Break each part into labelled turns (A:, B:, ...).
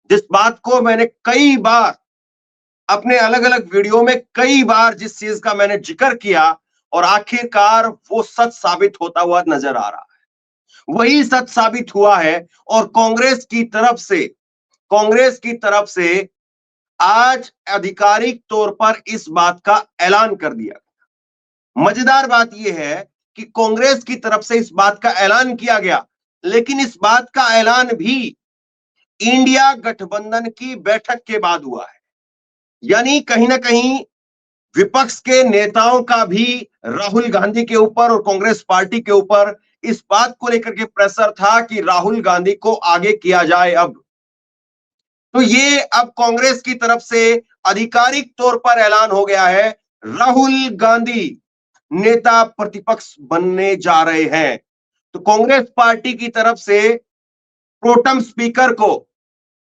A: जिस बात को मैंने कई बार अपने अलग अलग वीडियो में कई बार जिस चीज का मैंने जिक्र किया और आखिरकार वो सच साबित होता हुआ नजर आ रहा है, वही सच साबित हुआ है। और कांग्रेस की तरफ से आज आधिकारिक तौर पर इस बात का ऐलान कर दिया। मजेदार बात यह है कि कांग्रेस की तरफ से इस बात का ऐलान किया गया, लेकिन इस बात का ऐलान भी इंडिया गठबंधन की बैठक के बाद हुआ है। यानी कहीं ना कहीं विपक्ष के नेताओं का भी राहुल गांधी के ऊपर और कांग्रेस पार्टी के ऊपर इस बात को लेकर के प्रेशर था कि राहुल गांधी को आगे किया जाए। अब तो ये अब कांग्रेस की तरफ से आधिकारिक तौर पर ऐलान हो गया है, राहुल गांधी नेता प्रतिपक्ष बनने जा रहे हैं। तो कांग्रेस पार्टी की तरफ से प्रोटेम स्पीकर को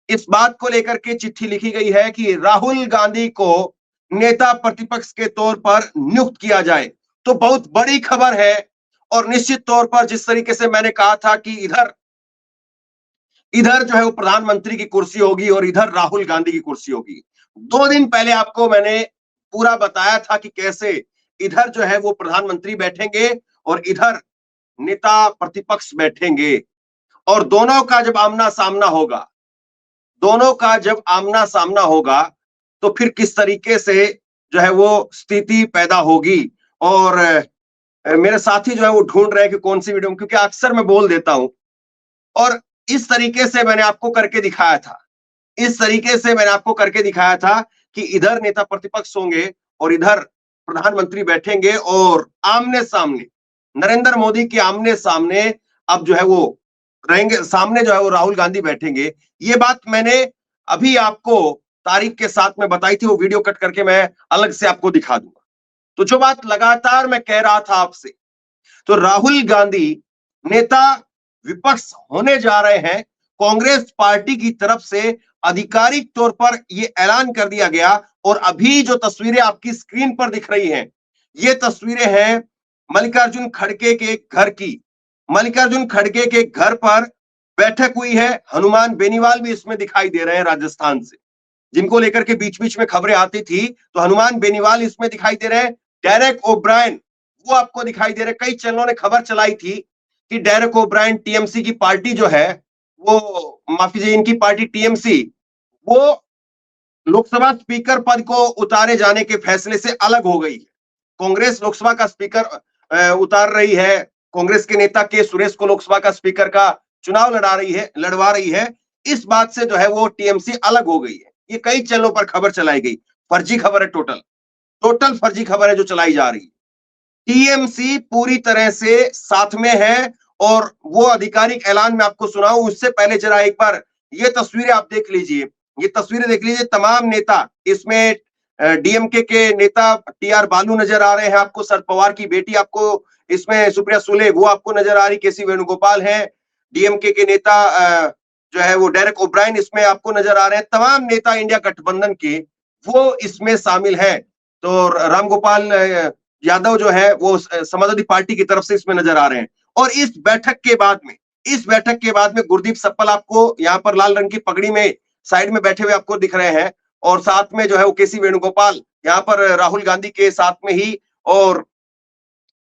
A: इस बात को लेकर के चिट्ठी लिखी गई है कि राहुल गांधी को नेता प्रतिपक्ष के तौर पर नियुक्त किया जाए। तो बहुत बड़ी खबर है। और निश्चित तौर पर जिस तरीके से मैंने कहा था कि इधर इधर जो है वो प्रधानमंत्री की कुर्सी होगी और इधर राहुल गांधी की कुर्सी होगी। 2 दिन पहले आपको मैंने पूरा बताया था कि कैसे इधर जो है वो प्रधानमंत्री बैठेंगे और इधर नेता प्रतिपक्ष बैठेंगे। और दोनों का जब आमना सामना होगा तो फिर किस तरीके से जो है वो स्थिति पैदा होगी। और मेरे साथी जो है वो ढूंढ रहे हैं कि कौन सी वीडियो, क्योंकि अक्सर मैं बोल देता हूं। और इस तरीके से मैंने आपको करके दिखाया था कि इधर नेता प्रतिपक्ष होंगे और इधर प्रधानमंत्री बैठेंगे और आमने सामने नरेंद्र मोदी के आमने सामने अब जो है वो रहेंगे, सामने जो है वो राहुल गांधी बैठेंगे। ये बात मैंने अभी आपको तारीख के साथ में बताई थी, वो वीडियो कट करके मैं अलग से आपको दिखा दूंगा। तो जो बात लगातार मैं कह रहा था आपसे, तो राहुल गांधी नेता विपक्ष होने जा रहे हैं। कांग्रेस पार्टी की तरफ से आधिकारिक तौर पर यह ऐलान कर दिया गया। और अभी जो तस्वीरें आपकी स्क्रीन पर दिख रही हैं, ये तस्वीरें हैं मल्लिकार्जुन खड़गे के घर की। मल्लिकार्जुन खड़गे के घर पर बैठक हुई है। हनुमान बेनीवाल भी इसमें दिखाई दे रहे हैं राजस्थान से, जिनको लेकर के बीच बीच में खबरें आती थी। तो हनुमान बेनीवाल इसमें दिखाई दे रहे हैं। डेरेक ओब्रायन वो आपको दिखाई दे रहे। कई चैनलों ने खबर चलाई थी कि डेरेक ओब्रायन टीएमसी की पार्टी जो है वो, माफी चाहिए, इनकी पार्टी टीएमसी वो लोकसभा स्पीकर पद को उतारे जाने के फैसले से अलग हो गई है। कांग्रेस लोकसभा का स्पीकर उतार रही है। कांग्रेस के नेता के सुरेश को लोकसभा का स्पीकर का चुनाव लड़वा रही है। इस बात से जो है वो टीएमसी अलग हो गई है। ये कई चैनलों पर खबर चलाई गई। फर्जी खबर है, टोटल फर्जी खबर है जो चलाई जा रही है। टीएमसी पूरी तरह से साथ में है। और वो आधिकारिक ऐलान मैं आपको सुनाऊं उससे पहले जरा एक बार ये तस्वीरें आप देख लीजिए। तमाम नेता इसमें, डीएमके के नेता टीआर बालू नजर आ रहे हैं आपको, शरद पवार की बेटी आपको इसमें, सुप्रिया सुले वो आपको नजर आ रही, केसी वेणुगोपाल है, डीएमके के नेता जो है वो डेरेक ओब्रायन इसमें आपको नजर आ रहे हैं। तमाम नेता इंडिया गठबंधन के वो इसमें शामिल है। तो रामगोपाल यादव जो है वो समाजवादी पार्टी की तरफ से इसमें नजर आ रहे हैं। और इस बैठक के बाद में गुरदीप सप्पल आपको यहाँ पर लाल रंग की पगड़ी में साइड में बैठे हुए आपको दिख रहे हैं। और साथ में जो है वो केसी वेणुगोपाल यहाँ पर राहुल गांधी के साथ में ही, और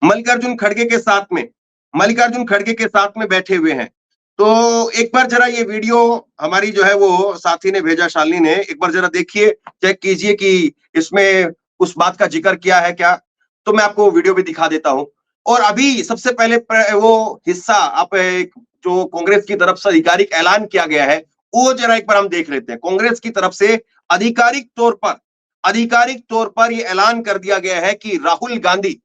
A: मल्लिकार्जुन खड़गे के साथ में बैठे हुए हैं। तो एक बार जरा ये वीडियो हमारी जो है वो साथी ने भेजा, शालिनी ने, एक बार जरा देखिए, चेक कीजिए कि इसमें उस बात का जिक्र किया है क्या। तो मैं आपको वीडियो भी दिखा देता हूं। और अभी सबसे पहले वो हिस्सा आप जो कांग्रेस की तरफ से आधिकारिक ऐलान किया गया है वो जरा एक बार हम देख लेते हैं। कांग्रेस की तरफ से आधिकारिक तौर पर यह ऐलान कर दिया गया है कि राहुल गांधी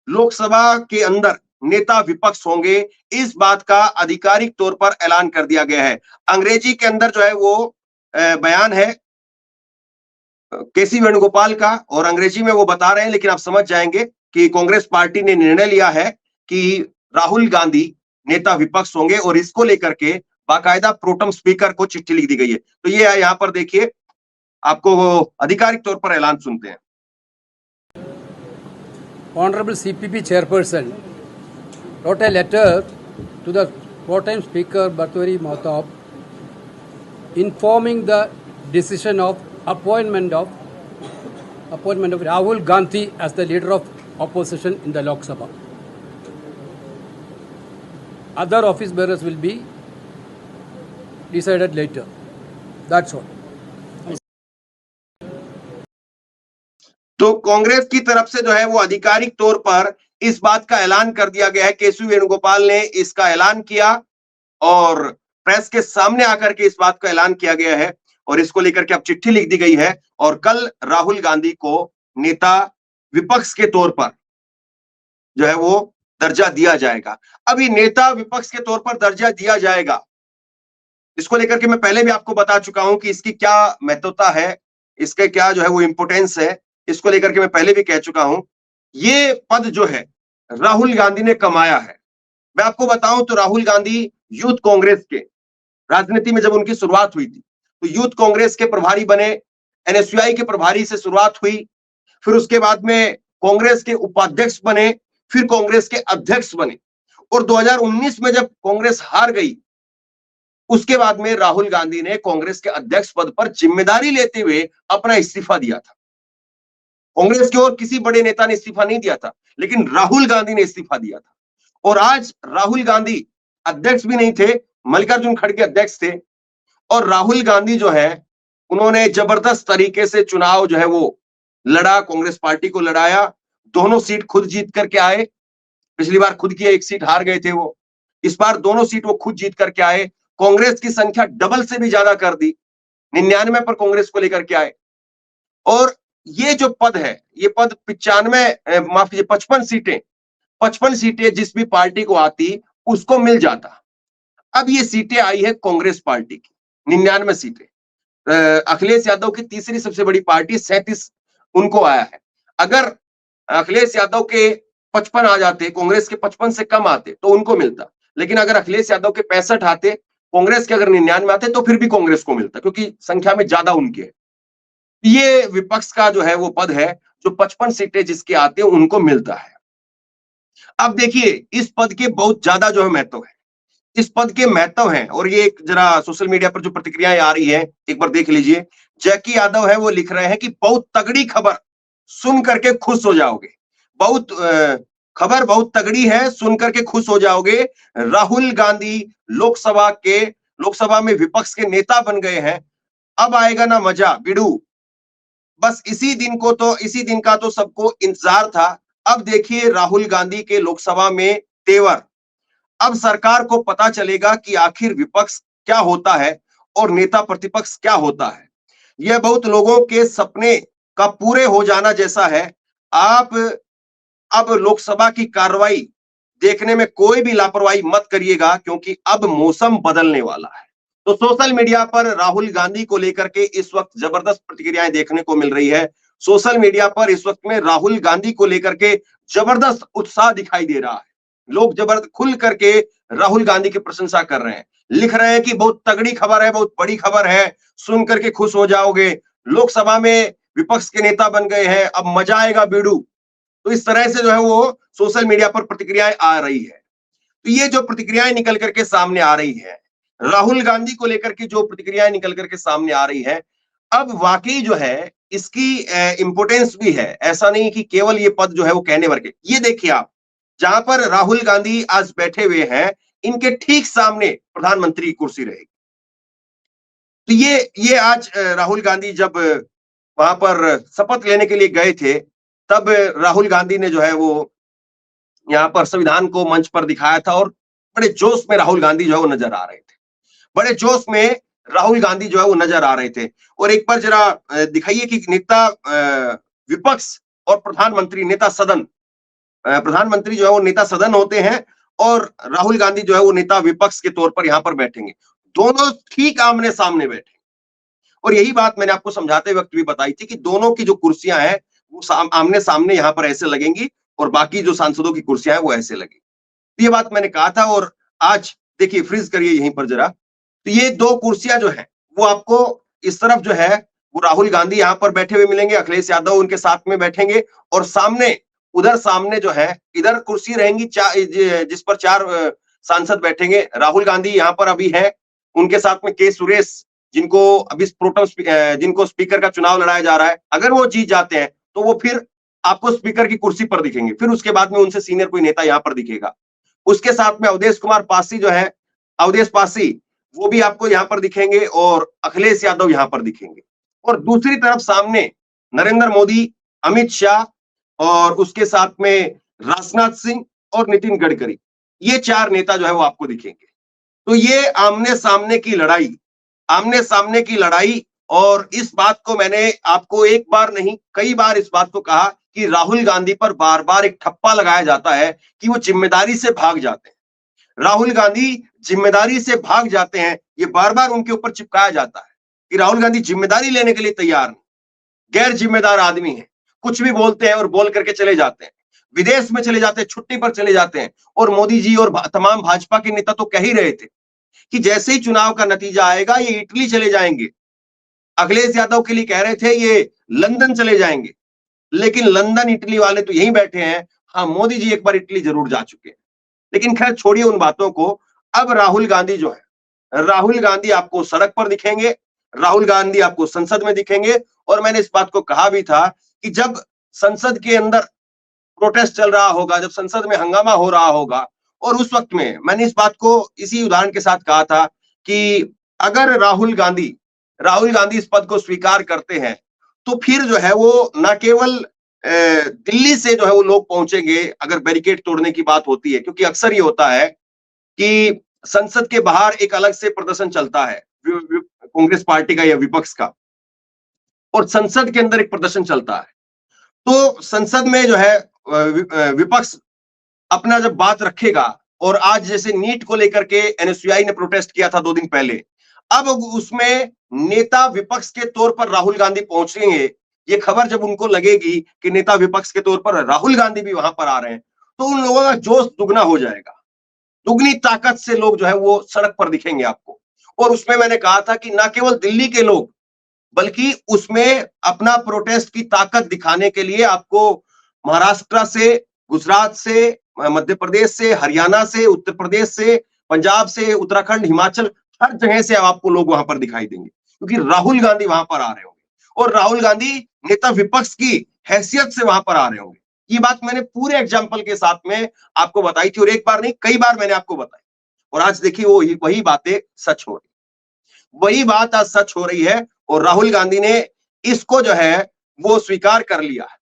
A: लोकसभा के अंदर नेता विपक्ष होंगे। इस बात का आधिकारिक तौर पर ऐलान कर दिया गया है। अंग्रेजी के अंदर जो है वो बयान है केसी वेणुगोपाल का, और अंग्रेजी में वो बता रहे हैं, लेकिन आप समझ जाएंगे कि कांग्रेस पार्टी ने निर्णय लिया है कि राहुल गांधी नेता विपक्ष होंगे। और इसको लेकर के बाकायदा प्रोटेम स्पीकर को चिट्ठी लिख दी गई है। तो ये यहां पर देखिए, आपको आधिकारिक तौर पर ऐलान सुनते हैं।
B: Honorable CPP Chairperson wrote a letter to the pro-time Speaker Bhartwari Mahtab informing the decision of appointment of Rahul Gandhi as the leader of opposition in the Lok Sabha. Other office bearers will be decided later. That's all.
A: तो कांग्रेस की तरफ से जो है वो आधिकारिक तौर पर इस बात का ऐलान कर दिया गया है। केसी वेणुगोपाल ने इसका ऐलान किया और प्रेस के सामने आकर के इस बात का ऐलान किया गया है और इसको लेकर के अब चिट्ठी लिख दी गई है और कल राहुल गांधी को नेता विपक्ष के तौर पर जो है वो दर्जा दिया जाएगा। अभी नेता विपक्ष के तौर पर दर्जा दिया जाएगा, इसको लेकर के मैं पहले भी आपको बता चुका हूं कि इसकी क्या महत्वता है, इसके क्या जो है वो इंपोर्टेंस है, इसको लेकर के मैं पहले भी कह चुका हूं। ये पद जो है राहुल गांधी ने कमाया है। मैं आपको बताऊं तो राहुल गांधी यूथ कांग्रेस के राजनीति में जब उनकी शुरुआत हुई थी तो यूथ कांग्रेस के प्रभारी बने, एनएसयूआई के प्रभारी से शुरुआत हुई, फिर उसके बाद में कांग्रेस के उपाध्यक्ष बने, फिर कांग्रेस के अध्यक्ष बने और 2019 में जब कांग्रेस हार गई उसके बाद में राहुल गांधी ने कांग्रेस के अध्यक्ष पद पर जिम्मेदारी लेते हुए अपना इस्तीफा दिया था। कांग्रेस के और किसी बड़े नेता ने इस्तीफा नहीं दिया था, लेकिन राहुल गांधी ने इस्तीफा दिया था और आज राहुल गांधी अध्यक्ष भी नहीं थे, मल्लिकार्जुन खड़गे अध्यक्ष थे और राहुल गांधी जो है उन्होंने जबरदस्त तरीके से चुनाव जो है वो लड़ा, कांग्रेस पार्टी को लड़ाया, दोनों सीट खुद जीत करके आए। पिछली बार खुद की एक सीट हार गए थे वो, इस बार दोनों सीट वो खुद जीत करके आए, कांग्रेस की संख्या डबल से भी ज्यादा कर दी, 99 पर कांग्रेस को लेकर के आए और ये जो पद है ये पद 55 सीटें जिस भी पार्टी को आती उसको मिल जाता। अब ये सीटें आई है कांग्रेस पार्टी की 99 सीटें, अखिलेश यादव की तीसरी सबसे बड़ी पार्टी 37 उनको आया है। अगर अखिलेश यादव के 55 आ जाते, कांग्रेस के 55 से कम आते तो उनको मिलता, लेकिन अगर अखिलेश यादव के 65 आते, कांग्रेस के अगर 99 आते तो फिर भी कांग्रेस को मिलता क्योंकि संख्या में ज्यादा उनके है। ये विपक्ष का जो है वो पद है जो 55 सीटें जिसके आते हैं उनको मिलता है। अब देखिए इस पद के बहुत ज्यादा जो है महत्व है, इस पद के महत्व हैं और ये एक जरा सोशल मीडिया पर जो प्रतिक्रियाएं आ रही है एक बार देख लीजिए। जैकी यादव है वो लिख रहे हैं कि बहुत तगड़ी खबर, सुन करके खुश हो जाओगे, खबर बहुत तगड़ी है, सुन करके खुश हो जाओगे। राहुल गांधी लोकसभा में विपक्ष के नेता बन गए हैं, अब आएगा ना मजा बिड़ू। बस इसी दिन का तो सबको इंतजार था। अब देखिए राहुल गांधी के लोकसभा में तेवर, अब सरकार को पता चलेगा कि आखिर विपक्ष क्या होता है और नेता प्रतिपक्ष क्या होता है। यह बहुत लोगों के सपने का पूरे हो जाना जैसा है। आप अब लोकसभा की कार्रवाई देखने में कोई भी लापरवाही मत करिएगा क्योंकि अब मौसम बदलने वाला है। तो सोशल मीडिया पर राहुल गांधी को लेकर के इस वक्त जबरदस्त प्रतिक्रियाएं देखने को मिल रही है। सोशल मीडिया पर इस वक्त में राहुल गांधी को लेकर के जबरदस्त उत्साह दिखाई दे रहा है। लोग जबरदस्त खुल करके राहुल गांधी की प्रशंसा कर रहे हैं, लिख रहे हैं कि बहुत तगड़ी खबर है, बहुत बड़ी खबर है, सुन करके खुश हो जाओगे, लोकसभा में विपक्ष के नेता बन गए हैं, अब मजा आएगा बीड़ू। तो इस तरह से जो है वो सोशल मीडिया पर प्रतिक्रियाएं आ रही है। तो ये जो प्रतिक्रियाएं निकल करके सामने आ रही है, राहुल गांधी को लेकर के जो प्रतिक्रियाएं निकल करके सामने आ रही है, अब वाकई जो है इसकी इंपोर्टेंस भी है। ऐसा नहीं कि केवल ये पद जो है वो कहने भर के। ये देखिए आप, जहां पर राहुल गांधी आज बैठे हुए हैं, इनके ठीक सामने प्रधानमंत्री की कुर्सी रहेगी। तो ये आज राहुल गांधी जब वहां पर शपथ लेने के लिए गए थे, तब राहुल गांधी ने जो है वो यहाँ पर संविधान को मंच पर दिखाया था और बड़े जोश में राहुल गांधी जो है वो नजर आ रहे थे, बड़े जोश में राहुल गांधी जो है वो नजर आ रहे थे। और एक बार जरा दिखाइए कि नेता विपक्ष और प्रधानमंत्री नेता सदन, प्रधानमंत्री जो है वो नेता सदन होते हैं और राहुल गांधी जो है वो नेता विपक्ष के तौर पर यहाँ पर बैठेंगे, दोनों ठीक आमने सामने बैठे। और यही बात मैंने आपको समझाते वक्त भी बताई थी कि दोनों की जो कुर्सियां हैं वो आमने सामने यहाँ पर ऐसे लगेंगी और बाकी जो सांसदों की कुर्सियां हैं वो ऐसे लगेंगी। ये बात मैंने कहा था और आज देखिए फ्रीज करिए यहीं पर जरा। तो ये दो कुर्सियां जो है वो आपको इस तरफ जो है वो राहुल गांधी यहाँ पर बैठे हुए मिलेंगे, अखिलेश यादव उनके साथ में बैठेंगे और सामने उधर सामने जो है इधर कुर्सी रहेंगी जिस पर 4 सांसद बैठेंगे। राहुल गांधी यहाँ पर अभी है, उनके साथ में के सुरेश जिनको अभी जिनको स्पीकर का चुनाव लड़ाया जा रहा है, अगर वो जीत जाते हैं तो वो फिर आपको स्पीकर की कुर्सी पर दिखेंगे, फिर उसके बाद में उनसे सीनियर कोई नेता यहां पर दिखेगा। उसके साथ में अवधेश कुमार पासी जो है, अवधेश पासी, वो भी आपको यहां पर दिखेंगे और अखिलेश यादव यहां पर दिखेंगे। और दूसरी तरफ सामने नरेंद्र मोदी, अमित शाह और उसके साथ में राजनाथ सिंह और नितिन गडकरी, ये 4 नेता जो है वो आपको दिखेंगे। तो ये आमने सामने की लड़ाई, आमने सामने की लड़ाई। और इस बात को मैंने आपको एक बार नहीं कई बार इस बात को कहा कि राहुल गांधी पर बार बार एक ठप्पा लगाया जाता है कि वो जिम्मेदारी से भाग जाते हैं। राहुल गांधी जिम्मेदारी से भाग जाते हैं, ये बार बार उनके ऊपर चिपकाया जाता है कि राहुल गांधी जिम्मेदारी लेने के लिए तैयार नहीं, गैर जिम्मेदार आदमी है, कुछ भी बोलते हैं और बोल करके चले जाते हैं, विदेश में चले जाते हैं, छुट्टी पर चले जाते हैं। और मोदी जी और तमाम भाजपा के नेता तो कह ही रहे थे कि जैसे ही चुनाव का नतीजा आएगा ये इटली चले जाएंगे। अखिलेश यादव के लिए कह रहे थे ये लंदन चले जाएंगे, लेकिन लंदन इटली वाले तो यहीं बैठे हैं। हाँ, मोदी जी एक बार इटली जरूर जा चुके हैं। लेकिन खैर छोड़िए उन बातों को। अब राहुल गांधी जो है, राहुल गांधी आपको सड़क पर दिखेंगे, राहुल गांधी आपको संसद में दिखेंगे। और मैंने इस बात को कहा भी था कि जब संसद के अंदर प्रोटेस्ट चल रहा होगा, जब संसद में हंगामा हो रहा होगा, और उस वक्त में मैंने इस बात को इसी उदाहरण के साथ कहा था कि अगर राहुल गांधी इस पद को स्वीकार करते हैं तो फिर जो है वो न केवल दिल्ली से जो है वो लोग पहुंचेंगे, अगर बैरिकेड तोड़ने की बात होती है, क्योंकि अक्सर ये होता है कि संसद के बाहर एक अलग से प्रदर्शन चलता है कांग्रेस पार्टी का या विपक्ष का, और संसद के अंदर एक प्रदर्शन चलता है। तो संसद में जो है विपक्ष अपना जब बात रखेगा, और आज जैसे नीट को लेकर के एनएसयूआई ने प्रोटेस्ट किया था 2 दिन पहले, अब उसमें नेता विपक्ष के तौर पर राहुल गांधी पहुंचेंगे। ये खबर जब उनको लगेगी कि नेता विपक्ष के तौर पर राहुल गांधी भी वहां पर आ रहे हैं, तो उन लोगों का जोश दुगना हो जाएगा, दुगनी ताकत से लोग जो है वो सड़क पर दिखेंगे आपको। और उसमें मैंने कहा था कि ना केवल दिल्ली के लोग, बल्कि उसमें अपना प्रोटेस्ट की ताकत दिखाने के लिए आपको महाराष्ट्र से, गुजरात से, मध्य प्रदेश से, हरियाणा से, उत्तर प्रदेश से, पंजाब से, उत्तराखंड, हिमाचल, हर जगह से आपको लोग वहां पर दिखाई देंगे, क्योंकि राहुल गांधी वहां पर आ रहे होंगे और राहुल गांधी नेता विपक्ष की हैसियत से वहां पर आ रहे होंगे। ये बात मैंने पूरे एग्जाम्पल के साथ में आपको बताई थी, और एक बार नहीं कई बार मैंने आपको बताई। और आज देखिए वो वही बातें सच हो रही, वही बात आज सच हो रही है। और राहुल गांधी ने इसको जो है वो स्वीकार कर लिया है,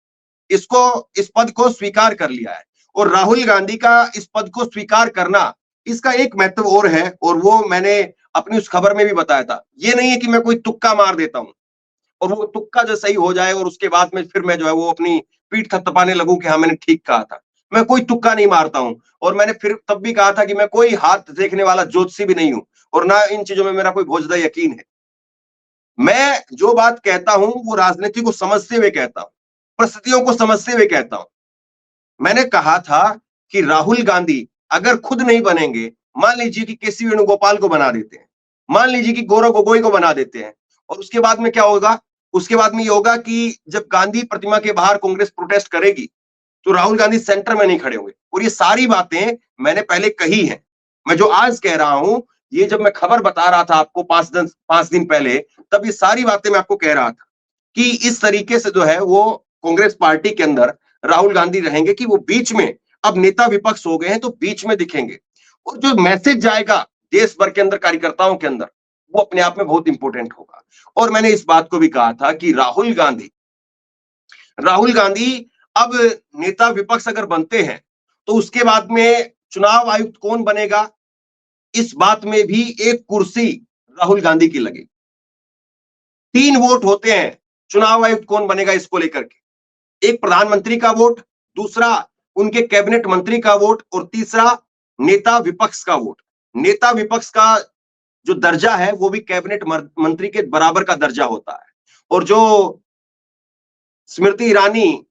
A: इसको, इस पद को स्वीकार कर लिया है। और राहुल गांधी का इस पद को स्वीकार करना, इसका एक महत्व और है, और वो मैंने अपनी उस खबर में भी बताया था। ये नहीं है कि मैं कोई तुक्का मार देता हूं और वो तुक्का जो सही हो जाए और उसके बाद में फिर मैं जो है वो अपनी पीठ थपथपाने लगूं कि हाँ मैंने ठीक कहा था। मैं कोई तुक्का नहीं मारता हूं, और मैंने फिर तब भी कहा था कि मैं कोई हाथ देखने वाला ज्योतिषी भी नहीं हूं, और ना इन चीजों में मेरा कोई भोजदा यकीन है। मैं जो बात कहता हूं वो राजनीति को समझते हुए कहता हूं, परिस्थितियों को समझते हुए कहता हूं। मैंने कहा था कि राहुल गांधी अगर खुद नहीं बनेंगे, मान लीजिए कि केसी वेणुगोपाल को बना देते हैं, मान लीजिए कि गौरव गोगोई को बना देते हैं, और उसके बाद में क्या होगा? उसके बाद में ये होगा कि जब गांधी प्रतिमा के बाहर कांग्रेस प्रोटेस्ट करेगी तो राहुल गांधी सेंटर में नहीं खड़े होंगे। और ये सारी बातें मैंने पहले कही हैं। मैं जो आज कह रहा हूं, ये जब मैं खबर बता रहा था आपको 5 दिन पहले, तब ये सारी बातें मैं आपको कह रहा था कि इस तरीके से जो है वो कांग्रेस पार्टी के अंदर राहुल गांधी रहेंगे कि वो बीच में, अब नेता विपक्ष हो गए हैं तो बीच में दिखेंगे, और जो मैसेज जाएगा देश भर के अंदर कार्यकर्ताओं के अंदर, वो अपने आप में बहुत इंपॉर्टेंट होगा। और मैंने इस बात को भी कहा था कि राहुल गांधी अब नेता विपक्ष अगर बनते हैं तो उसके बाद में चुनाव आयुक्त कौन बनेगा, इस बात में भी एक कुर्सी राहुल गांधी की लगेगी। 3 वोट होते हैं चुनाव आयुक्त कौन बनेगा इसको लेकर के, एक प्रधानमंत्री का वोट, दूसरा उनके कैबिनेट मंत्री का वोट, और तीसरा नेता विपक्ष का वोट। नेता विपक्ष का जो दर्जा है वो भी कैबिनेट मंत्री के बराबर का दर्जा होता है। और जो स्मृति ईरानी,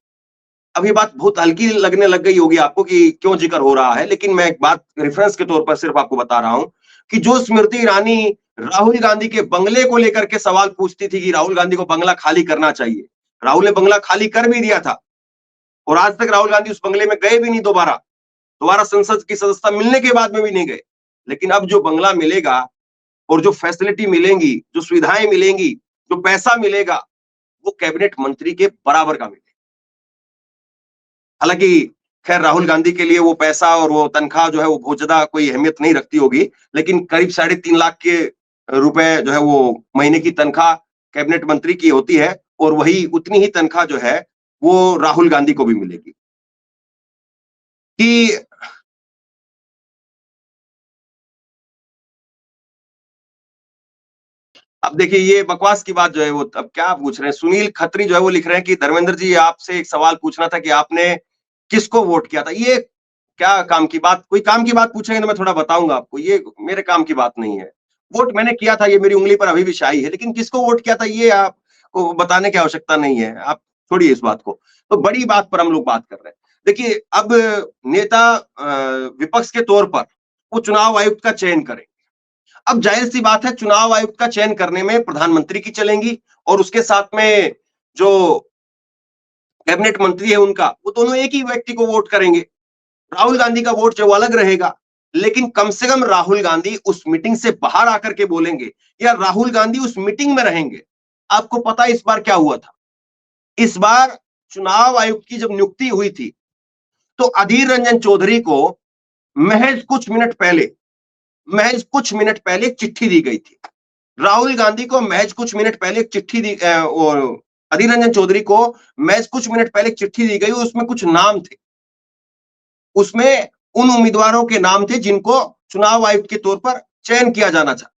A: अभी बात बहुत हल्की लगने लग गई होगी आपको कि क्यों जिक्र हो रहा है, लेकिन मैं एक बात रेफरेंस के तौर पर सिर्फ आपको बता रहा हूं कि जो स्मृति ईरानी राहुल गांधी के बंगले को लेकर के सवाल पूछती थी कि राहुल गांधी को बंगला खाली करना चाहिए, राहुल ने बंगला खाली कर भी दिया था, और आज तक राहुल गांधी उस बंगले में गए भी नहीं, दोबारा संसद की सदस्यता मिलने के बाद में भी नहीं गए। लेकिन अब जो बंगला मिलेगा और जो फैसिलिटी मिलेंगी, जो सुविधाएं मिलेंगी, जो पैसा मिलेगा, वो कैबिनेट मंत्री के बराबर का मिलेगा। हालांकि खैर राहुल गांधी के लिए वो पैसा और वो तनख्वाह जो है वो बहुत ज्यादा कोई अहमियत नहीं रखती होगी, लेकिन करीब 3.5 लाख के रुपए जो है वो महीने की तनख्वाह कैबिनेट मंत्री की होती है, और वही उतनी ही तनख्वाह जो है वो राहुल गांधी को भी मिलेगी। कि अब देखिए ये बकवास की बात जो है वो, अब क्या पूछ रहे हैं, सुनील खत्री जो है वो लिख रहे हैं कि धर्मेंद्र जी आपसे एक सवाल पूछना था कि आपने किसको वोट किया था। ये क्या काम की बात, कोई काम की बात पूछेंगे तो मैं थोड़ा बताऊंगा आपको, ये मेरे काम की बात नहीं है। वोट मैंने किया था, ये मेरी उंगली पर अभी भी शाई है, लेकिन किसको वोट किया था ये आपको बताने की आवश्यकता नहीं है, आप छोड़िए इस बात को। तो बड़ी बात पर हम लोग बात कर रहे हैं। देखिए अब नेता विपक्ष के तौर पर वो चुनाव आयुक्त का चयन करें। अब जाहिर सी बात है चुनाव आयुक्त का चयन करने में प्रधानमंत्री की चलेंगी, और उसके साथ में जो कैबिनेट मंत्री है उनका, वो दोनों एक ही व्यक्ति को वोट करेंगे। राहुल गांधी का वोट जो अलग रहेगा, लेकिन कम से कम राहुल गांधी उस मीटिंग से बाहर आकर के बोलेंगे, या राहुल गांधी उस मीटिंग में रहेंगे। आपको पता है इस बार क्या हुआ था? इस बार चुनाव आयुक्त की जब नियुक्ति हुई थी, तो अधीर रंजन चौधरी को महज कुछ मिनट पहले एक चिट्ठी दी गई थी। राहुल गांधी को महज कुछ मिनट पहले एक चिट्ठी दी, और अधीर रंजन चौधरी को महज कुछ मिनट पहले एक चिट्ठी दी गई, उसमें कुछ नाम थे, उसमें उन उम्मीदवारों के नाम थे जिनको चुनाव आयुक्त के तौर पर चयन किया जाना था।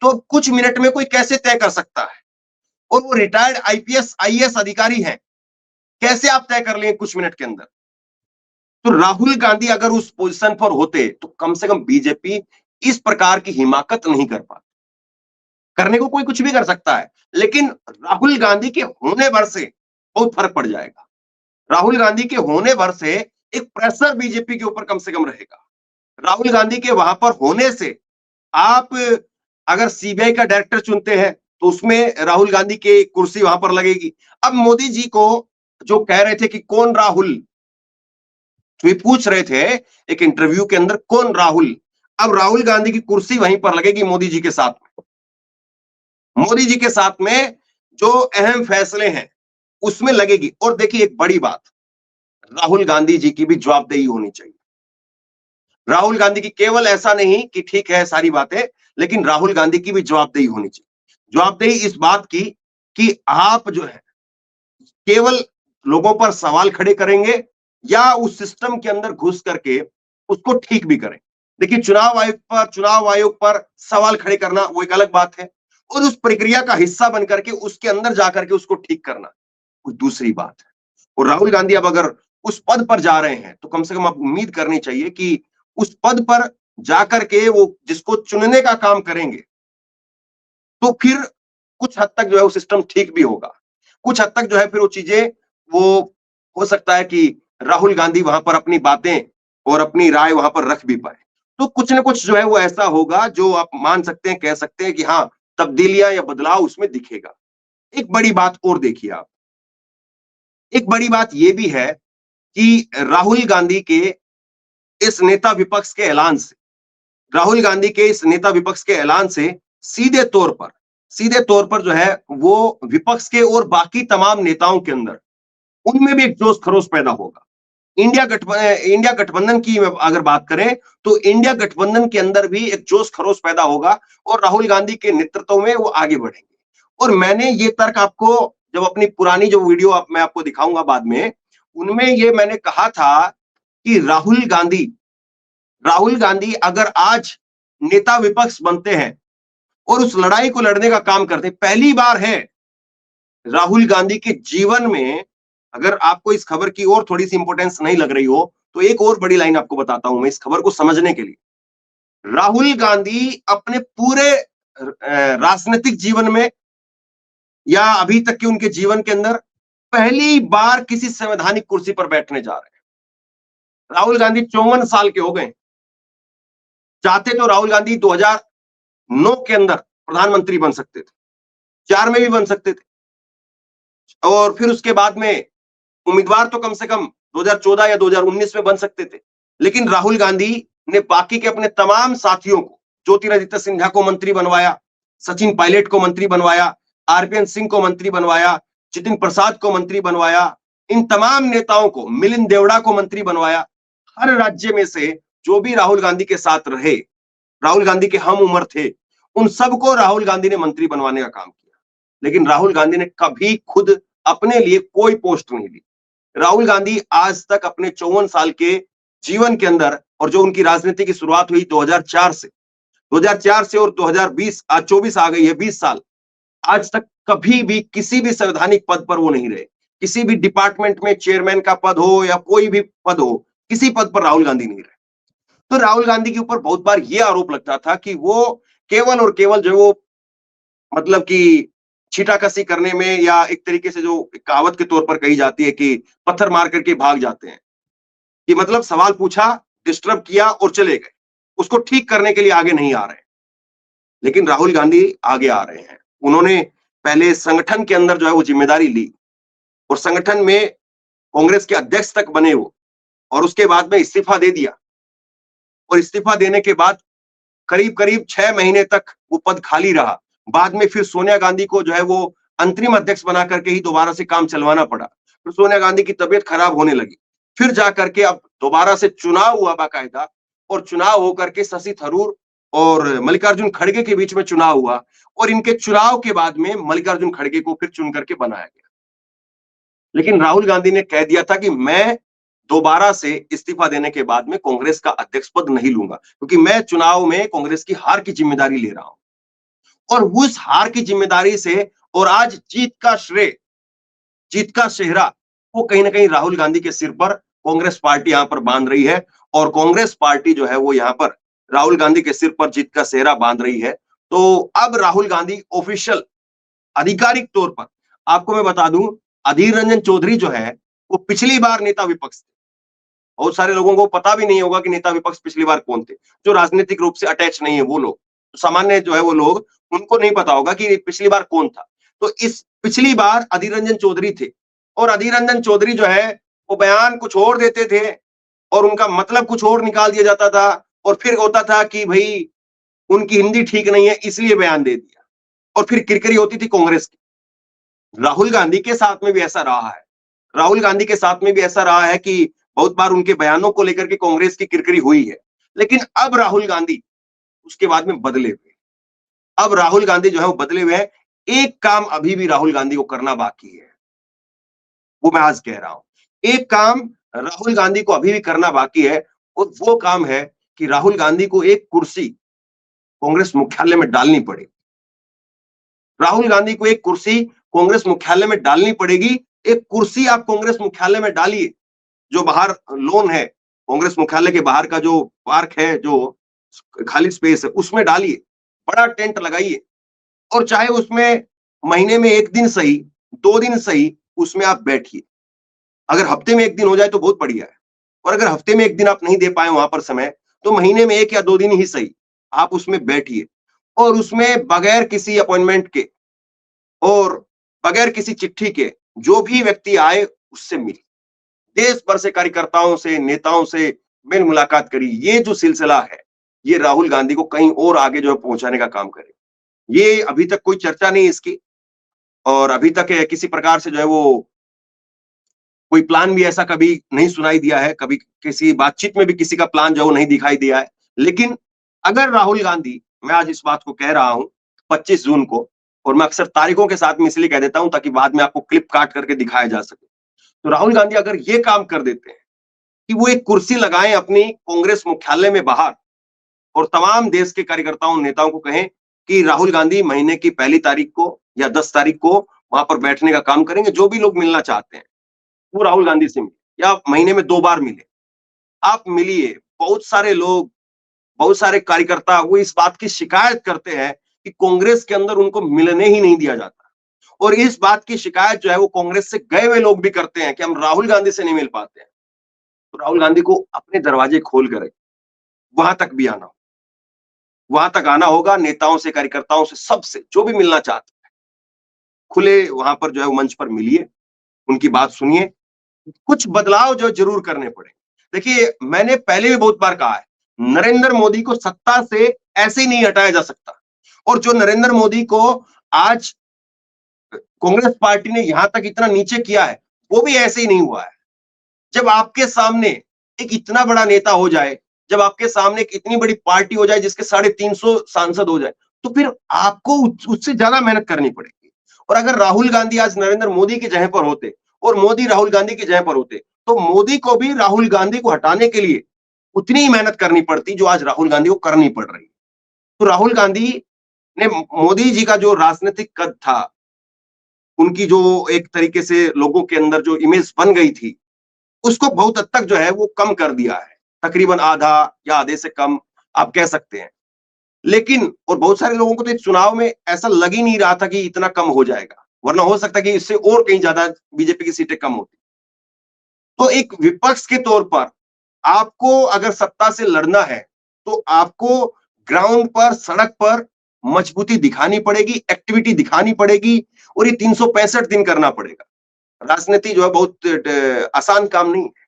A: तो कुछ मिनट में कोई कैसे तय कर सकता है? और वो रिटायर्ड आईपीएस आईएएस अधिकारी हैं, कैसे आप तय कर लेंगे कुछ मिनट के अंदर? तो राहुल गांधी अगर उस पोजीशन पर होते तो कम से कम बीजेपी इस प्रकार की हिमाकत नहीं कर पाती। करने को कोई कुछ भी कर सकता है, लेकिन राहुल गांधी के होने भर से बहुत फर्क पड़ जाएगा। राहुल गांधी के होने भर से एक प्रेशर बीजेपी के ऊपर कम से कम रहेगा। राहुल गांधी के वहां पर होने से आप अगर सीबीआई का डायरेक्टर चुनते हैं तो उसमें राहुल गांधी की कुर्सी वहां पर लगेगी। अब मोदी जी को जो कह रहे थे कि कौन राहुल, तो पूछ रहे थे एक इंटरव्यू के अंदर कौन राहुल, अब राहुल गांधी की कुर्सी वहीं पर लगेगी मोदी जी के साथ में। मोदी जी के साथ में जो अहम फैसले हैं उसमें लगेगी। और देखिए एक बड़ी बात, राहुल गांधी जी की भी जवाबदेही होनी चाहिए। राहुल गांधी की केवल ऐसा नहीं कि ठीक है सारी बातें, लेकिन राहुल गांधी की भी जवाबदेही होनी चाहिए। जवाबदेही इस बात की कि आप जो है केवल लोगों पर सवाल खड़े करेंगे या उस सिस्टम के अंदर घुस करके उसको ठीक भी करें। देखिए चुनाव आयोग पर सवाल खड़े करना वो एक अलग बात है, और उस प्रक्रिया का हिस्सा बन करके उसके अंदर जाकर के उसको ठीक करना कोई दूसरी बात है। और राहुल गांधी अब अगर उस पद पर जा रहे हैं तो कम से कम आप उम्मीद करनी चाहिए कि उस पद पर जाकर के वो जिसको चुनने का काम करेंगे, तो फिर कुछ हद तक जो है वो सिस्टम ठीक भी होगा। कुछ हद तक जो है फिर वो चीजें, वो हो सकता है कि राहुल गांधी वहां पर अपनी बातें और अपनी राय वहां पर रख भी पाए। तो कुछ ना कुछ जो है वो ऐसा होगा जो आप मान सकते हैं, कह सकते हैं कि हाँ तब्दीलियां या बदलाव उसमें दिखेगा। एक बड़ी बात और देखिए आप, एक बड़ी बात यह भी है कि राहुल गांधी के इस नेता विपक्ष के ऐलान से, राहुल गांधी के इस नेता विपक्ष के ऐलान से सीधे तौर पर जो है वो विपक्ष के और बाकी तमाम नेताओं के अंदर उनमें भी एक जोश खरोश पैदा होगा। इंडिया गठबंधन की अगर बात करें तो इंडिया गठबंधन के अंदर भी एक जोश खरोश पैदा होगा, और राहुल गांधी के नेतृत्व में वो आगे बढ़ेंगे। और मैंने ये तर्क आपको जब अपनी पुरानी जो वीडियो मैं आपको दिखाऊंगा बाद में, उनमें ये मैंने कहा था कि राहुल गांधी अगर आज नेता विपक्ष बनते हैं और उस लड़ाई को लड़ने का काम करते हैं, पहली बार है राहुल गांधी के जीवन में, अगर आपको इस खबर की और थोड़ी सी इंपॉर्टेंस नहीं लग रही हो तो एक और बड़ी लाइन आपको बताता हूं मैं इस खबर को समझने के लिए। राहुल गांधी अपने पूरे राजनीतिक जीवन में या अभी तक के उनके जीवन के अंदर पहली बार किसी संवैधानिक कुर्सी पर बैठने जा रहे हैं। राहुल गांधी 54 साल के हो गए। चाहते तो राहुल गांधी 2009 के अंदर प्रधानमंत्री बन सकते थे, 4 में भी बन सकते थे, और फिर उसके बाद में उम्मीदवार तो कम से कम 2014 या 2019 में बन सकते थे। लेकिन राहुल गांधी ने बाकी के अपने तमाम साथियों को ज्योतिरादित्य सिंधिया को मंत्री बनवाया, सचिन पायलट को मंत्री बनवाया, आरपीएन सिंह को मंत्री बनवाया, जितिन प्रसाद को मंत्री बनवाया, इन तमाम नेताओं को, मिलिंद देवड़ा को मंत्री बनवाया। हर राज्य में से जो भी राहुल गांधी के साथ रहे, राहुल गांधी के हम उम्र थे, उन सबको राहुल गांधी ने मंत्री बनवाने का काम किया। लेकिन राहुल गांधी ने कभी खुद अपने लिए कोई पोस्ट नहीं ली। राहुल गांधी आज तक अपने 54 साल के जीवन के अंदर, और जो उनकी राजनीति की शुरुआत हुई 2004 से और 2020 आज 24 आ गई है, 20 साल, आज तक कभी भी किसी भी संवैधानिक पद पर वो नहीं रहे। किसी भी डिपार्टमेंट में चेयरमैन का पद हो या कोई भी पद हो, किसी पद पर राहुल गांधी नहीं रहे। तो राहुल गांधी के ऊपर बहुत बार यह आरोप लगता था कि वो केवल और केवल जो वो मतलब कि छीटाकशी करने में, या एक तरीके से जो कहावत के तौर पर कही जाती है कि पत्थर मार करके भाग जाते हैं, कि मतलब सवाल पूछा, डिस्टर्ब किया और चले गए, उसको ठीक करने के लिए आगे नहीं आ रहे। लेकिन राहुल गांधी आगे आ रहे हैं। उन्होंने पहले संगठन के अंदर जो है वो जिम्मेदारी ली, और संगठन में कांग्रेस के अध्यक्ष तक बने वो, और उसके बाद में इस्तीफा दे दिया। और इस्तीफा देने के बाद करीब करीब 6 महीने तक वो पद खाली रहा। बाद में फिर सोनिया गांधी को जो है वो अंतरिम अध्यक्ष बना करके ही दोबारा से काम चलवाना पड़ा। फिर सोनिया गांधी की तबीयत खराब होने लगी, फिर जाकर के अब दोबारा से चुनाव हुआ बाकायदा, और चुनाव होकर के शशि थरूर और मल्लिकार्जुन खड़गे के बीच में चुनाव हुआ, और इनके चुनाव के बाद में मल्लिकार्जुन खड़गे को फिर चुन करके बनाया गया। लेकिन राहुल गांधी ने कह दिया था कि मैं दोबारा से इस्तीफा देने के बाद में कांग्रेस का अध्यक्ष पद नहीं लूंगा, क्योंकि मैं चुनाव में कांग्रेस की हार की जिम्मेदारी ले रहा हूं। और उस हार की जिम्मेदारी से, और आज जीत का श्रेय, जीत का सेहरा वो कहीं ना कहीं राहुल गांधी के सिर पर कांग्रेस पार्टी यहां पर बांध रही है, और कांग्रेस पार्टी जो है वो यहां पर राहुल गांधी के सिर पर जीत का सेहरा बांध रही है। तो अब राहुल गांधी ऑफिशियल, आधिकारिक तौर पर, आपको मैं बता दूं, अधीर रंजन चौधरी जो है वो पिछली बार नेता विपक्ष थे। बहुत सारे लोगों को पता भी नहीं होगा कि नेता विपक्ष पिछली बार कौन थे, जो राजनीतिक रूप से अटैच नहीं है वो लोग, सामान्य जो है वो लोग, उनको नहीं पता होगा कि पिछली बार कौन था। तो इस पिछली बार अधीर रंजन चौधरी थे, और अधीर रंजन चौधरी जो है वो बयान कुछ और देते थे, और उनका मतलब कुछ और निकाल दिया जाता था, और फिर होता था कि भाई उनकी हिंदी ठीक नहीं है इसलिए बयान दे दिया, और फिर किरकिरी होती थी कांग्रेस की। राहुल गांधी के साथ में भी ऐसा रहा है। राहुल गांधी के साथ में भी ऐसा रहा है कि बहुत बार उनके बयानों को लेकर के कांग्रेस की किरकिरी हुई है। लेकिन अब राहुल गांधी उसके बाद में बदले हुए, अब राहुल गांधी जो है वो बदले हुए हैं। एक काम अभी भी राहुल गांधी को करना बाकी है, वो मैं आज कह रहा हूं। एक काम राहुल गांधी को अभी भी करना बाकी है, और वो काम है कि राहुल गांधी को एक कुर्सी कांग्रेस मुख्यालय में डालनी पड़ेगी। राहुल गांधी को एक कुर्सी कांग्रेस मुख्यालय में डालनी पड़ेगी। एक कुर्सी आप कांग्रेस मुख्यालय में डालिए, जो बाहर लॉन है, कांग्रेस मुख्यालय के बाहर का जो पार्क है, जो खाली स्पेस है, उसमें डालिए, बड़ा टेंट लगाइए, और चाहे उसमें महीने में 1 दिन सही, 2 दिन सही, उसमें आप बैठिए। अगर हफ्ते में 1 दिन हो जाए तो बहुत बढ़िया है, और अगर हफ्ते में 1 दिन आप नहीं दे पाए वहां पर समय, तो महीने में 1 या 2 दिन ही सही आप उसमें बैठिए, और उसमें बगैर किसी अपॉइंटमेंट के और बगैर किसी चिट्ठी के जो भी व्यक्ति आए उससे मिलिए। देश भर से कार्यकर्ताओं से, नेताओं से मिल मुलाकात करिए। ये जो सिलसिला है, ये राहुल गांधी को कहीं और आगे जो है पहुंचाने का काम करे। ये अभी तक कोई चर्चा नहीं इसकी, और अभी तक किसी प्रकार से जो है वो कोई प्लान भी ऐसा कभी नहीं सुनाई दिया है, कभी किसी बातचीत में भी किसी का प्लान जो है वो नहीं दिखाई दिया है। लेकिन अगर राहुल गांधी, मैं आज इस बात को कह रहा हूं 25 जून को, और मैं अक्सर तारीखों के साथ में इसलिए कह देता हूं ताकि बाद में आपको क्लिप काट करके दिखाया जा सके। तो राहुल गांधी अगर ये काम कर देते हैं कि वो एक कुर्सी लगाएं अपनी कांग्रेस मुख्यालय में बाहर, और तमाम देश के कार्यकर्ताओं, नेताओं को कहें कि राहुल गांधी महीने की 1 तारीख को या 10 तारीख को वहां पर बैठने का काम करेंगे। जो भी लोग मिलना चाहते हैं वो राहुल गांधी से मिले, या महीने में 2 बार मिले, आप मिलिए। बहुत सारे लोग, बहुत सारे कार्यकर्ता वो इस बात की शिकायत करते हैं कि कांग्रेस के अंदर उनको मिलने ही नहीं दिया जाता, और इस बात की शिकायत जो है वो कांग्रेस से गए हुए लोग भी करते हैं कि हम राहुल गांधी से नहीं मिल पाते हैं। तो राहुल गांधी को अपने दरवाजे खोल कर वहां तक भी आना, वहां तक आना होगा। नेताओं से, कार्यकर्ताओं से, सबसे जो भी मिलना चाहते हैं, खुले वहां पर जो है वो मंच पर मिलिए, उनकी बात सुनिए। कुछ बदलाव जो जरूर करने पड़े। देखिए, मैंने पहले भी बहुत बार कहा है, नरेंद्र मोदी को सत्ता से ऐसे ही नहीं हटाया जा सकता। और जो नरेंद्र मोदी को आज कांग्रेस पार्टी ने यहां तक इतना नीचे किया है, वो भी ऐसे ही नहीं हुआ है। जब आपके सामने एक इतना बड़ा नेता हो जाए, जब आपके सामने एक इतनी बड़ी पार्टी हो जाए जिसके 350 सांसद हो जाए, तो फिर आपको उससे ज्यादा मेहनत करनी पड़ेगी। और अगर राहुल गांधी आज नरेंद्र मोदी की जगह पर होते और मोदी राहुल गांधी की जगह पर होते, तो मोदी को भी राहुल गांधी को हटाने के लिए उतनी ही मेहनत करनी पड़ती जो आज राहुल गांधी को करनी पड़ रही है। तो राहुल गांधी ने मोदी जी का जो राजनीतिक कद था, उनकी जो एक तरीके से लोगों के अंदर जो इमेज बन गई थी, उसको बहुत हद तक जो है वो कम कर दिया है। तकरीबन आधा या आधे से कम आप कह सकते हैं। लेकिन और बहुत सारे लोगों को तो इस चुनाव में ऐसा लग ही नहीं रहा था कि इतना कम हो जाएगा, वरना हो सकता कि इससे और कहीं ज्यादा बीजेपी की सीटें कम होती। तो एक विपक्ष के तौर पर आपको अगर सत्ता से लड़ना है, तो आपको ग्राउंड पर, सड़क पर मजबूती दिखानी पड़ेगी, एक्टिविटी दिखानी पड़ेगी और ये 365 दिन करना पड़ेगा। राजनीति जो है बहुत आसान काम नहीं है।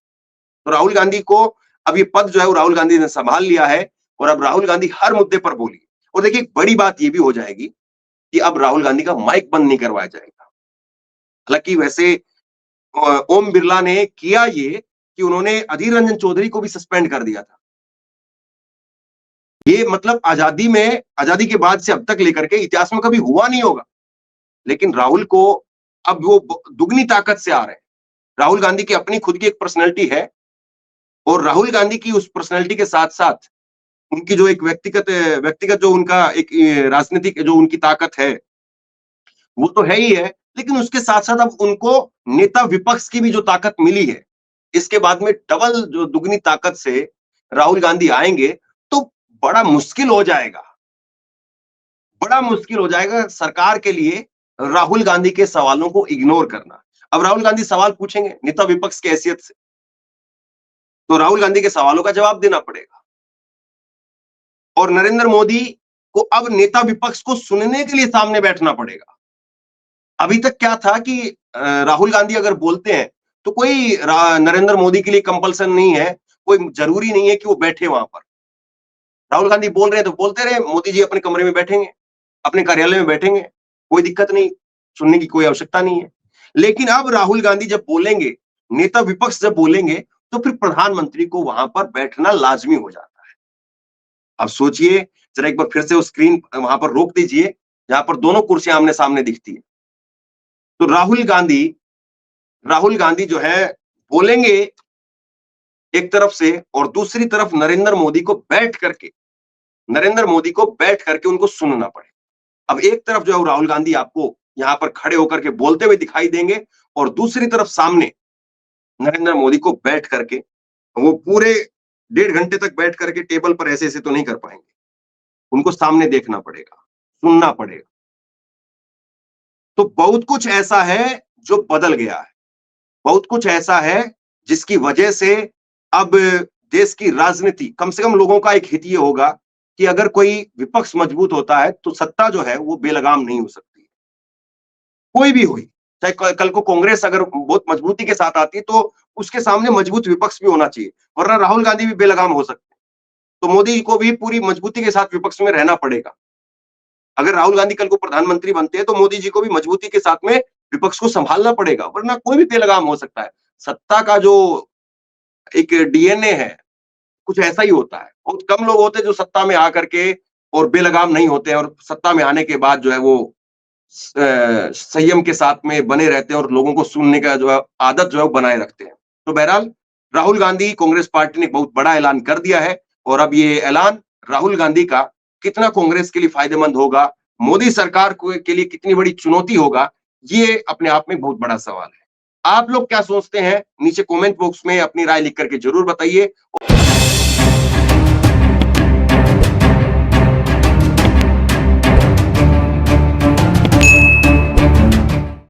A: तो राहुल गांधी को अब ये पद जो है वो राहुल गांधी ने संभाल लिया है और अब राहुल गांधी हर मुद्दे पर बोली। और देखिए बड़ी बात ये भी हो जाएगी कि अब राहुल गांधी का माइक बंद नहीं करवाया जाएगा। हालांकि वैसे ओम बिरला ने किया ये कि उन्होंने अधीर रंजन चौधरी को भी सस्पेंड कर दिया था। ये मतलब आजादी के बाद से अब तक लेकर के इतिहास में कभी हुआ नहीं होगा। लेकिन राहुल को अब वो दुगनी ताकत से आ रहे हैं। राहुल गांधी की अपनी खुद की एक पर्सनैलिटी है और राहुल गांधी की उस पर्सनैलिटी के साथ साथ उनकी जो एक व्यक्तिगत जो उनका एक राजनीतिक जो उनकी ताकत है, वो तो है ही है। लेकिन उसके साथ साथ अब उनको नेता विपक्ष की भी जो ताकत मिली है, इसके बाद में डबल जो दुगनी ताकत से राहुल गांधी आएंगे, तो बड़ा मुश्किल हो जाएगा, बड़ा मुश्किल हो जाएगा सरकार के लिए राहुल गांधी के सवालों को इग्नोर करना। अब राहुल गांधी सवाल पूछेंगे नेता विपक्ष की हैसियत से, तो राहुल गांधी के सवालों का जवाब देना पड़ेगा। और नरेंद्र मोदी को अब नेता विपक्ष को सुनने के लिए सामने बैठना पड़ेगा। अभी तक क्या था कि राहुल गांधी अगर बोलते हैं तो कोई नरेंद्र मोदी के लिए कंपल्सन नहीं है, कोई जरूरी नहीं है कि वो बैठे वहां पर। राहुल गांधी बोल रहे हैं तो बोलते रहे, मोदी जी अपने कमरे में बैठेंगे, अपने कार्यालय में बैठेंगे, कोई दिक्कत नहीं, सुनने की कोई आवश्यकता नहीं है। लेकिन अब राहुल गांधी जब बोलेंगे, नेता विपक्ष जब बोलेंगे, तो फिर प्रधानमंत्री को वहां पर बैठना लाजमी हो जाता है। अब सोचिए जरा एक बार फिर से वो स्क्रीन वहां पर रोक दीजिए जहां पर दोनों कुर्सियां आमने सामने दिखती है। तो राहुल गांधी जो है बोलेंगे एक तरफ से और दूसरी तरफ नरेंद्र मोदी को बैठ करके उनको सुनना पड़े। अब एक तरफ जो है राहुल गांधी आपको यहां पर खड़े होकर के बोलते हुए दिखाई देंगे और दूसरी तरफ सामने नरेंद्र मोदी को बैठ करके, वो पूरे 1.5 घंटे तक बैठ करके टेबल पर ऐसे ऐसे तो नहीं कर पाएंगे, उनको सामने देखना पड़ेगा, सुनना पड़ेगा। तो बहुत कुछ ऐसा है जो बदल गया है, बहुत कुछ ऐसा है जिसकी वजह से अब देश की राजनीति, कम से कम लोगों का एक हित ये होगा कि अगर कोई विपक्ष मजबूत होता है तो सत्ता जो है वो बेलगाम नहीं हो सकती, कोई भी हुई। चाहे कल को कांग्रेस अगर बहुत मजबूती के साथ आती तो उसके सामने मजबूत विपक्ष भी होना चाहिए, वरना राहुल गांधी भी बेलगाम हो सकते हैं। तो मोदी को भी पूरी मजबूती के साथ विपक्ष में रहना पड़ेगा। अगर राहुल गांधी कल को प्रधानमंत्री बनते हैं तो मोदी जी को भी मजबूती के साथ में विपक्ष को संभालना पड़ेगा, वरना कोई भी बेलगाम हो सकता है। सत्ता का जो एक डीएनए है कुछ ऐसा ही होता है। बहुत कम लोग होते हैं जो सत्ता में आकर के और बेलगाम नहीं होते हैं और सत्ता में आने के बाद जो है वो संयम के साथ में बने रहते हैं और लोगों को सुनने का जो है आदत जो है वो बनाए रखते हैं। तो बहरहाल राहुल गांधी कांग्रेस पार्टी ने बहुत बड़ा ऐलान कर दिया है और अब ये ऐलान राहुल गांधी का कितना कांग्रेस के लिए फायदेमंद होगा, मोदी सरकार के लिए कितनी बड़ी चुनौती होगा, ये अपने आप में बहुत बड़ा सवाल है। आप लोग क्या सोचते हैं नीचे कमेंट बॉक्स में अपनी राय लिख करके जरूर बताइए।